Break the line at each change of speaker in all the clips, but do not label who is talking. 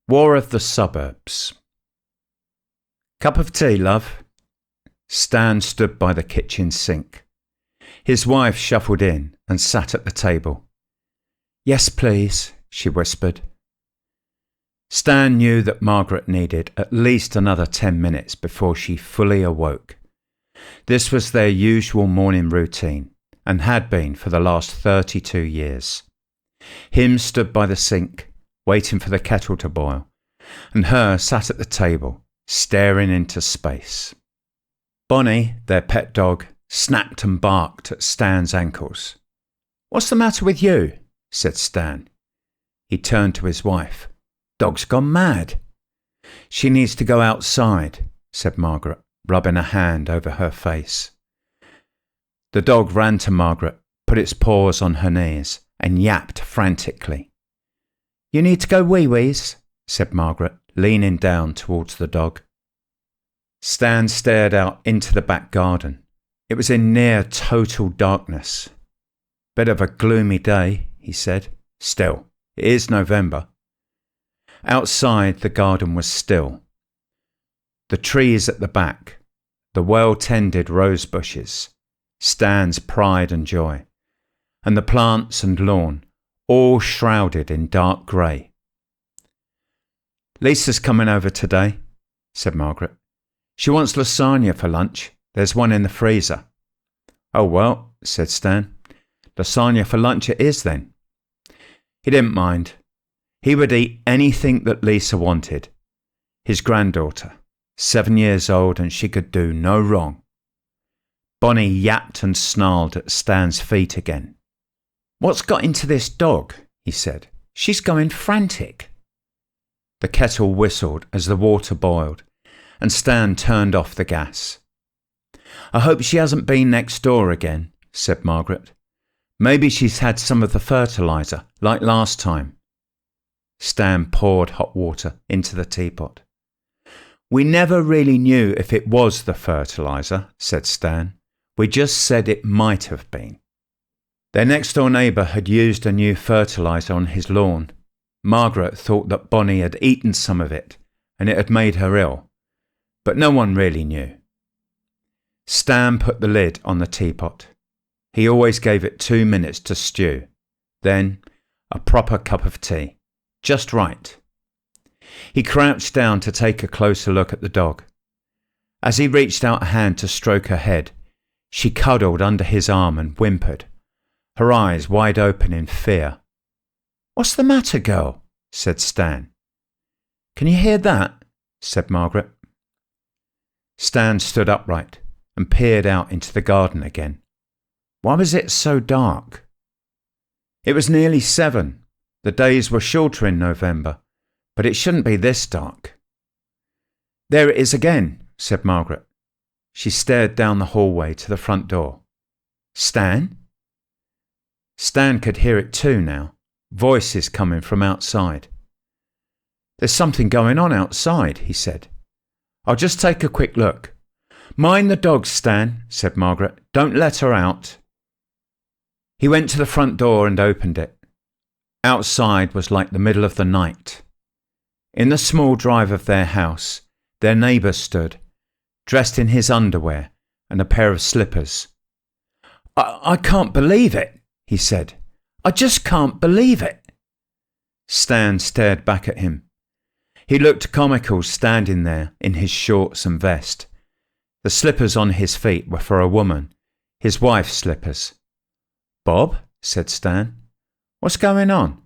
War of the Suburbs. Cup of tea, love? Stan stood by the kitchen sink. His wife shuffled in and sat at the table. Yes, please, she whispered. Stan knew that Margaret needed at least another 10 minutes before she fully awoke. This was their usual morning routine, and had been for the last 32 years. Him stood by the sink, waiting for the kettle to boil, and her sat at the table, staring into space. Bonnie, their pet dog, snapped and barked at Stan's ankles. What's the matter with you? Said Stan. He turned to his wife. Dog's gone mad. She needs to go outside, said Margaret, rubbing a hand over her face. The dog ran to Margaret, put its paws on her knees, and yapped frantically. You need to go wee-wees, said Margaret, leaning down towards the dog. Stan stared out into the back garden. It was in near total darkness. Bit of a gloomy day, he said. Still, it is November. Outside, the garden was still. The trees at the back, the well-tended rose bushes, Stan's pride and joy, and the plants and lawn, all shrouded in dark grey. Lisa's coming over today, said Margaret. She wants lasagna for lunch. There's one in the freezer. Oh, well, said Stan. Lasagna for lunch it is then. He didn't mind. He would eat anything that Lisa wanted. His granddaughter, 7 years old, and she could do no wrong. Bonnie yapped and snarled at Stan's feet again. What's got into this dog? He said. She's going frantic. The kettle whistled as the water boiled, and Stan turned off the gas. I hope she hasn't been next door again, said Margaret. Maybe she's had some of the fertiliser, like last time. Stan poured hot water into the teapot. We never really knew if it was the fertiliser, said Stan. We just said it might have been. Their next-door neighbour had used a new fertiliser on his lawn. Margaret thought that Bonnie had eaten some of it, and it had made her ill. But no one really knew. Stan put the lid on the teapot. He always gave it 2 minutes to stew. Then, a proper cup of tea. Just right. He crouched down to take a closer look at the dog. As he reached out a hand to stroke her head, she cuddled under his arm and whimpered, her eyes wide open in fear. What's the matter, girl? Said Stan. Can you hear that? Said Margaret. Stan stood upright and peered out into the garden again. Why was it so dark? It was nearly 7. The days were shorter in November, but it shouldn't be this dark. There it is again, said Margaret. She stared down the hallway to the front door. Stan? Stan could hear it too now, voices coming from outside. There's something going on outside, he said. I'll just take a quick look. Mind the dog, Stan, said Margaret. Don't let her out. He went to the front door and opened it. Outside was like the middle of the night. In the small drive of their house, their neighbour stood, dressed in his underwear and a pair of slippers. I can't believe it, he said. I just can't believe it. Stan stared back at him. He looked comical standing there in his shorts and vest. The slippers on his feet were for a woman, his wife's slippers. Bob, said Stan, what's going on?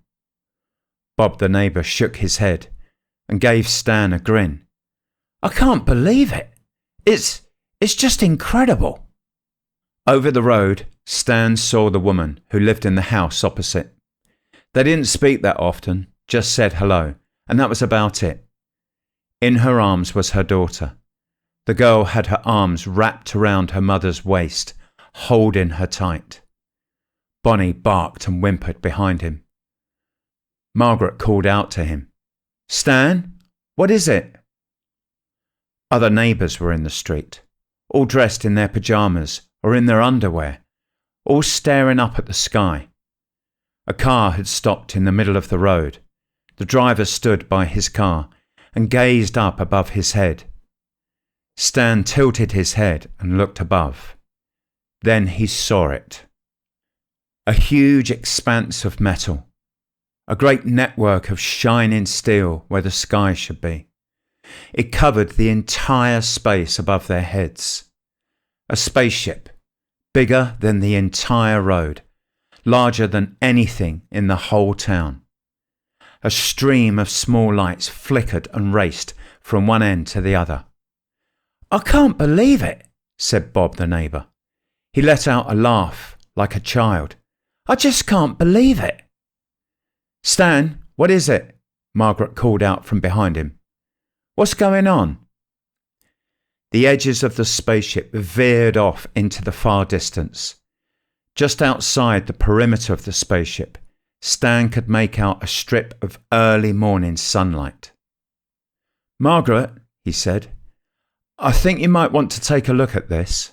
Bob the neighbour shook his head and gave Stan a grin. I can't believe it. It's just incredible. Over the road, Stan saw the woman who lived in the house opposite. They didn't speak that often, just said hello, and that was about it. In her arms was her daughter. The girl had her arms wrapped around her mother's waist, holding her tight. Bonnie barked and whimpered behind him. Margaret called out to him. Stan, what is it? Other neighbours were in the street, all dressed in their pyjamas or in their underwear, all staring up at the sky. A car had stopped in the middle of the road. The driver stood by his car and gazed up above his head. Stan tilted his head and looked above. Then he saw it. A huge expanse of metal. A great network of shining steel where the sky should be. It covered the entire space above their heads. A spaceship, bigger than the entire road, larger than anything in the whole town. A stream of small lights flickered and raced from one end to the other. "I can't believe it," said Bob the neighbour. He let out a laugh like a child. "I just can't believe it." "Stan, what is it?" Margaret called out from behind him. "What's going on?" The edges of the spaceship veered off into the far distance. Just outside the perimeter of the spaceship, Stan could make out a strip of early morning sunlight. "Margaret," he said, "I think you might want to take a look at this."